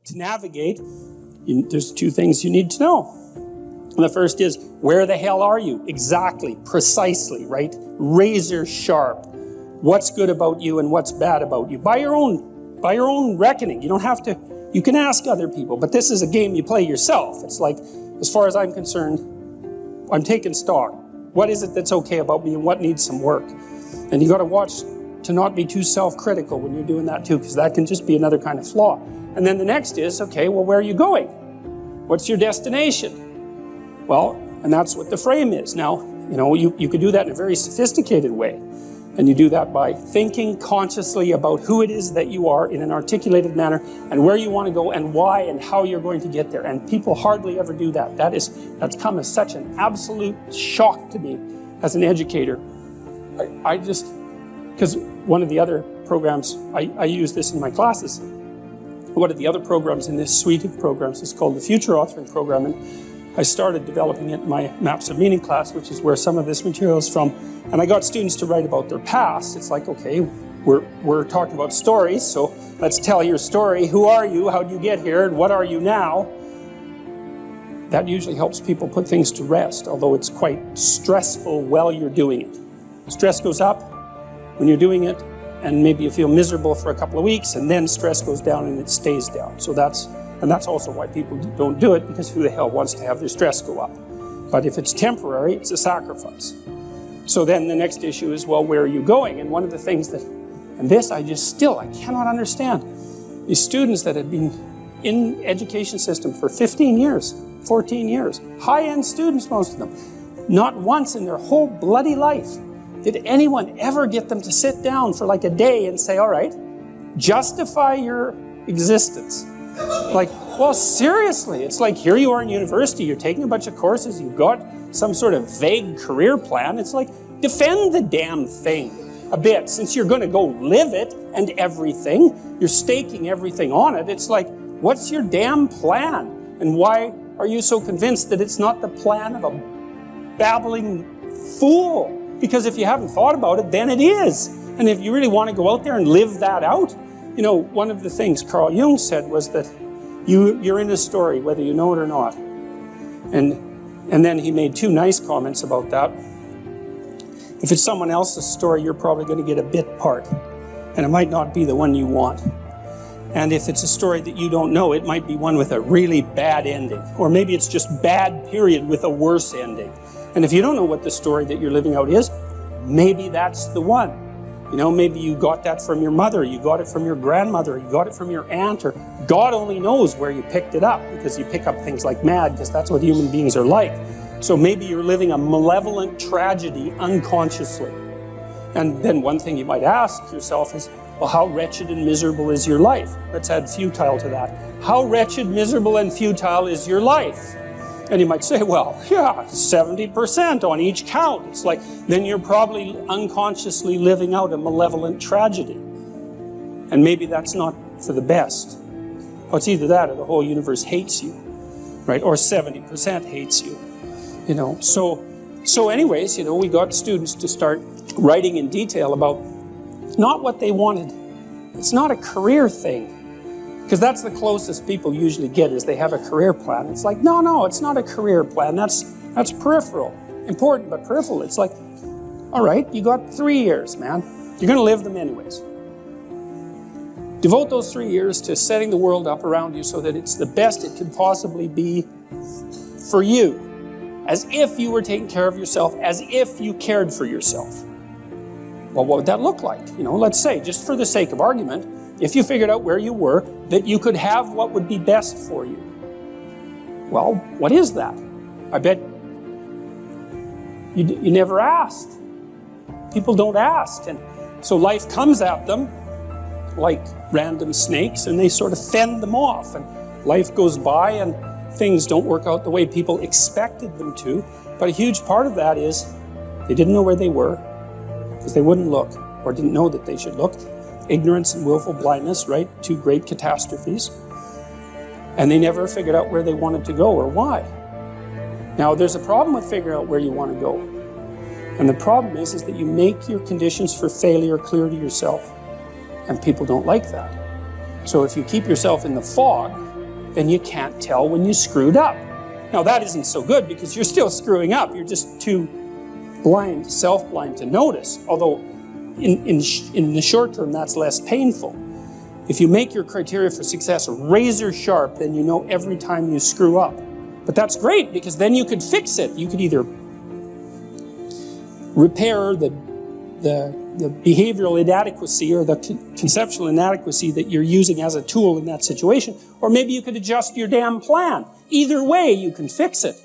to navigate, there's two things you need to know. And the first is, where the hell are you? Exactly, precisely, right? Razor sharp. What's good about you and what's bad about you? By your own reckoning. You don't have to, you can ask other people, but this is a game you play yourself. It's like, as far as I'm concerned, I'm taking stock. What is it that's okay about me and what needs some work? And you got to watch to not be too self-critical when you're doing that too, because that can just be another kind of flaw. And then the next is, okay, well, where are you going? What's your destination? Well, and that's what the frame is. Now, you could do that in a very sophisticated way. And you do that by thinking consciously about who it is that you are in an articulated manner and where you want to go and why and how you're going to get there. And people hardly ever do that. That's come as such an absolute shock to me as an educator. Because one of the other programs, I use this in my classes. One of the other programs in this suite of programs is called the Future Authoring Program. And I started developing it in my Maps of Meaning class, which is where some of this material is from. And I got students to write about their past. It's like, okay, we're talking about stories, so let's tell your story. Who are you? How did you get here? And what are you now? That usually helps people put things to rest, although it's quite stressful while you're doing it. Stress goes up when you're doing it, and maybe you feel miserable for a couple of weeks, and then stress goes down and it stays down. So that's also why people don't do it, because who the hell wants to have their stress go up? But if it's temporary, it's a sacrifice. So then the next issue is, well, where are you going? And one of the things that, and this I cannot understand. These students that have been in education system for 15 years, 14 years, high-end students, most of them, not once in their whole bloody life did anyone ever get them to sit down for like a day and say, all right, justify your existence. Like, well, seriously, it's like here you are in university, you're taking a bunch of courses, you've got some sort of vague career plan. It's like, defend the damn thing a bit. Since you're going to go live it and everything, you're staking everything on it. It's like, what's your damn plan? And why are you so convinced that it's not the plan of a babbling fool? Because if you haven't thought about it, then it is. And if you really want to go out there and live that out, one of the things Carl Jung said was that you're in a story, whether you know it or not. And then he made two nice comments about that. If it's someone else's story, you're probably going to get a bit part. And it might not be the one you want. And if it's a story that you don't know, it might be one with a really bad ending. Or maybe it's just bad, period, with a worse ending. And if you don't know what the story that you're living out is, maybe that's the one. Maybe you got that from your mother, you got it from your grandmother, you got it from your aunt, or God only knows where you picked it up, because you pick up things like mad, because that's what human beings are like. So maybe you're living a malevolent tragedy unconsciously. And then one thing you might ask yourself is, well, how wretched and miserable is your life? Let's add futile to that. How wretched, miserable, and futile is your life? And you might say, well, yeah, 70% on each count. It's like, then you're probably unconsciously living out a malevolent tragedy. And maybe that's not for the best. Well, it's either that or the whole universe hates you, right? Or 70% hates you, So anyways, we got students to start writing in detail about not what they wanted. It's not a career thing. Because that's the closest people usually get, is they have a career plan. It's like, no, it's not a career plan. That's peripheral. Important, but peripheral. It's like, all right, you got 3 years, man. You're going to live them anyways. Devote those 3 years to setting the world up around you so that it's the best it can possibly be for you. As if you were taking care of yourself, as if you cared for yourself. Well, what would that look like? Let's say, just for the sake of argument, if you figured out where you were, that you could have what would be best for you. Well, what is that? I bet you never asked. People don't ask. And so life comes at them like random snakes, and they sort of fend them off. And life goes by, and things don't work out the way people expected them to. But a huge part of that is they didn't know where they were because they wouldn't look, or didn't know that they should look. Ignorance and willful blindness, right? Two great catastrophes. And they never figured out where they wanted to go or why. Now, there's a problem with figuring out where you want to go. And the problem is that you make your conditions for failure clear to yourself. And people don't like that. So if you keep yourself in the fog, then you can't tell when you screwed up. Now that isn't so good because you're still screwing up. You're just too blind, self-blind to notice. Although in the short term, that's less painful. If you make your criteria for success razor sharp, then you know every time you screw up. But that's great because then you could fix it. You could either repair the behavioral inadequacy or the conceptual inadequacy that you're using as a tool in that situation, or maybe you could adjust your damn plan. Either way, you can fix it.